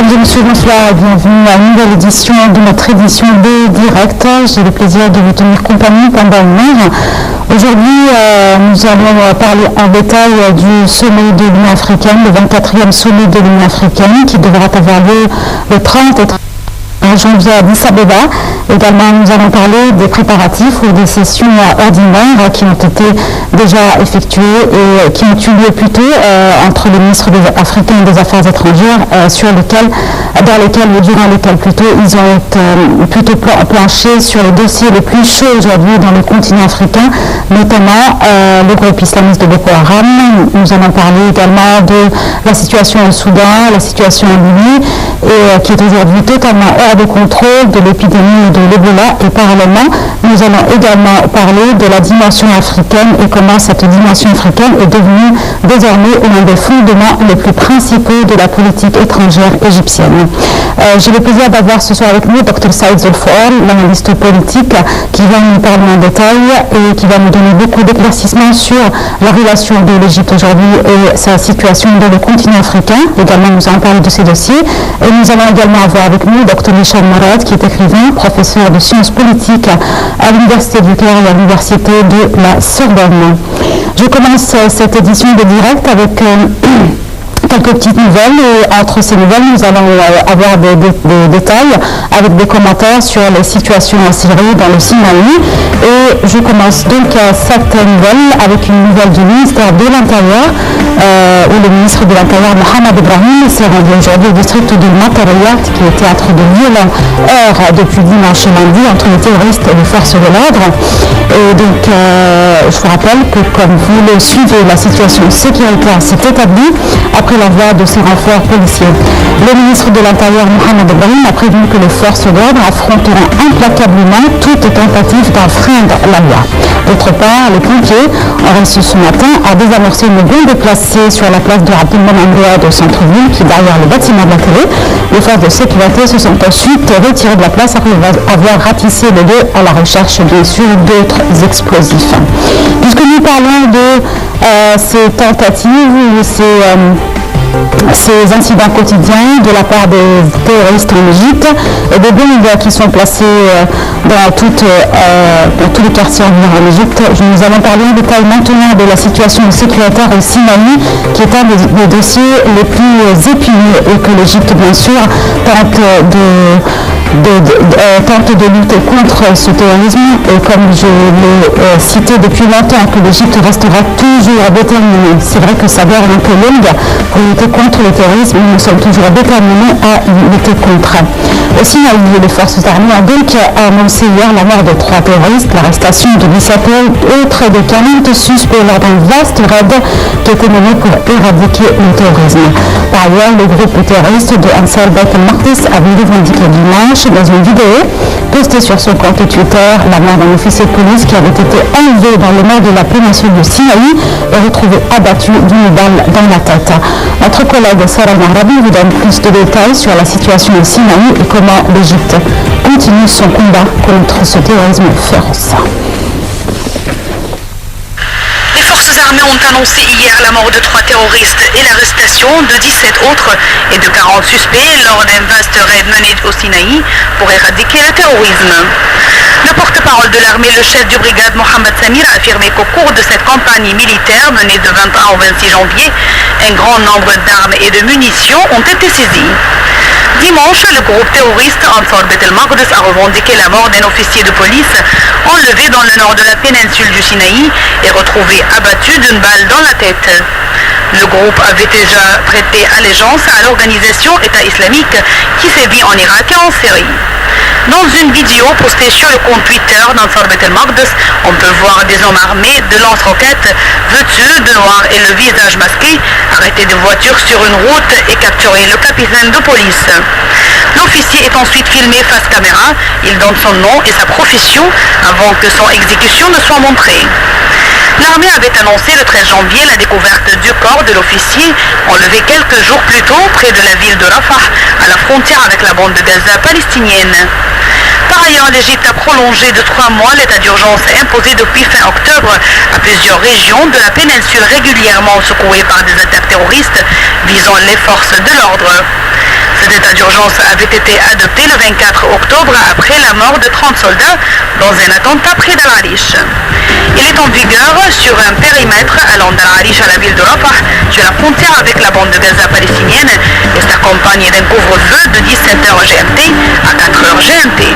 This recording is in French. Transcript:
Mesdames et messieurs, bonsoir et bienvenue à une nouvelle édition de notre édition B Direct. J'ai le plaisir de vous tenir compagnie pendant une heure. Aujourd'hui, nous allons parler en détail du sommet de l'Union africaine, le 24e sommet de l'Union africaine qui devra avoir lieu le 30 et 31 janvier à Addis Abeba. Également, nous allons parler des préparatifs ou des sessions ordinaires qui ont été déjà effectuées et qui ont eu lieu plutôt entre les ministres africains des Affaires étrangères durant lesquels plutôt ils ont plutôt planché sur les dossiers les plus chauds aujourd'hui dans le continent africain, notamment le groupe islamiste de Boko Haram. Nous allons parler également de la situation au Soudan, la situation en Libye, et qui est aujourd'hui totalement hors de contrôle de l'épidémie de l'Ebola, et parallèlement nous allons également parler de la dimension africaine et comment cette dimension africaine est devenue désormais l'un des fondements les plus principaux de la politique étrangère égyptienne. J'ai le plaisir d'avoir ce soir avec nous Dr Saïd Zolfour, l'analyste politique, qui va nous parler en détail et qui va nous donner beaucoup d'éclaircissements sur la relation de l'Égypte aujourd'hui et sa situation dans le continent africain. Également, nous allons parler de ces dossiers. Et nous allons également avoir avec nous Dr Michel Marad, qui est écrivain, professeur de sciences politiques à l'Université du Caire et à l'Université de la Sorbonne. Je commence cette édition de direct avec quelques petites nouvelles, et entre ces nouvelles, nous allons avoir des détails avec des commentaires sur les situations en Syrie, dans le Sinaï. Et je commence donc cette nouvelle avec une nouvelle du ministère de l'Intérieur, où le ministre de l'Intérieur, Mohamed Ibrahim, s'est rendu aujourd'hui au district de Matariyat, qui est théâtre de violents heurts depuis dimanche et lundi entre les terroristes et les forces de l'ordre. Et donc, je vous rappelle que, comme vous le suivez, la situation sécuritaire s'est établie après l'envoi de ces renforts policiers. Le ministre de l'Intérieur, Mohamed Ibrahim, a prévenu que les forces de l'ordre affronteront implacablement toute tentative d'enfreindre la loi. D'autre part, les pompiers ont réussi ce matin à désamorcer une bombe placée sur la place de Abdelmanan Riyad au centre-ville, qui est derrière le bâtiment de la télé. Les forces de sécurité se sont ensuite retirées de la place après avoir ratissé le lieu à la recherche, bien sûr, d'autres explosifs. Puisque nous parlons de ces tentatives ou ces incidents quotidiens de la part des terroristes en Égypte et des bombes qui sont placées dans tous les quartiers environnants en Égypte. Nous allons parler en détail maintenant de la situation sécuritaire au Sinaï, qui est un des dossiers les plus épineux et que l'Égypte, bien sûr, tente de lutter contre ce terrorisme, et comme je l'ai cité depuis longtemps, que l'Égypte restera toujours déterminée. C'est vrai que ça garde un peu longue pour lutter contre le terrorisme, mais nous sommes toujours déterminés à lutter contre. Au Sinaï, les forces armées ont donc annoncé hier la mort de 3 terroristes, l'arrestation de 17 autres de 40 suspects lors d'un vaste raid qui a été mené pour éradiquer le terrorisme. Par ailleurs, le groupe terroriste de Ansar Bait al-Maqdis avait revendiqué dimanche dans une vidéo postée sur son compte Twitter la mort d'un officier de police qui avait été enlevé dans le nord de la péninsule de Sinaï et retrouvé abattu d'une balle dans la tête. Notre collègue Sarah Mahrabi vous donne plus de détails sur la situation au Sinaï et comment l'Égypte continue son combat contre ce terrorisme féroce. Les forces armées ont annoncé hier la mort de 3 terroristes et l'arrestation de 17 autres et de 40 suspects lors d'un vaste raid mené au Sinaï pour éradiquer le terrorisme. Le porte-parole de l'armée, le chef du brigade Mohamed Samir, a affirmé qu'au cours de cette campagne militaire menée de 21 au 26 janvier, un grand nombre d'armes et de munitions ont été saisies. Dimanche, le groupe terroriste Ansar Bait al-Maqdis a revendiqué la mort d'un officier de police enlevé dans le nord de la péninsule du Sinaï et retrouvé abattu d'une balle dans la tête. Le groupe avait déjà prêté allégeance à l'organisation État islamique qui sévit en Irak et en Syrie. Dans une vidéo postée sur le compte Twitter d'Ansar Bait al-Maqdis, on peut voir des hommes armés de lance-roquettes, vêtus de noir et le visage masqué, arrêter des voitures sur une route et capturer le capitaine de police. L'officier est ensuite filmé face caméra, il donne son nom et sa profession avant que son exécution ne soit montrée. L'armée avait annoncé le 13 janvier la découverte du corps de l'officier enlevé quelques jours plus tôt près de la ville de Rafah, à la frontière avec la bande de Gaza palestinienne. Par ailleurs, l'Égypte a prolongé de 3 mois l'état d'urgence imposé depuis fin octobre à plusieurs régions de la péninsule régulièrement secouées par des attaques terroristes visant les forces de l'ordre. Cet état d'urgence avait été adopté le 24 octobre après la mort de 30 soldats dans un attentat près d'Al-Arish. Il est en vigueur sur un périmètre allant d'Al-Arish à la ville de Rafah, sur la frontière avec la bande de Gaza palestinienne, et s'accompagne d'un couvre-feu de 17h GMT à 4h GMT.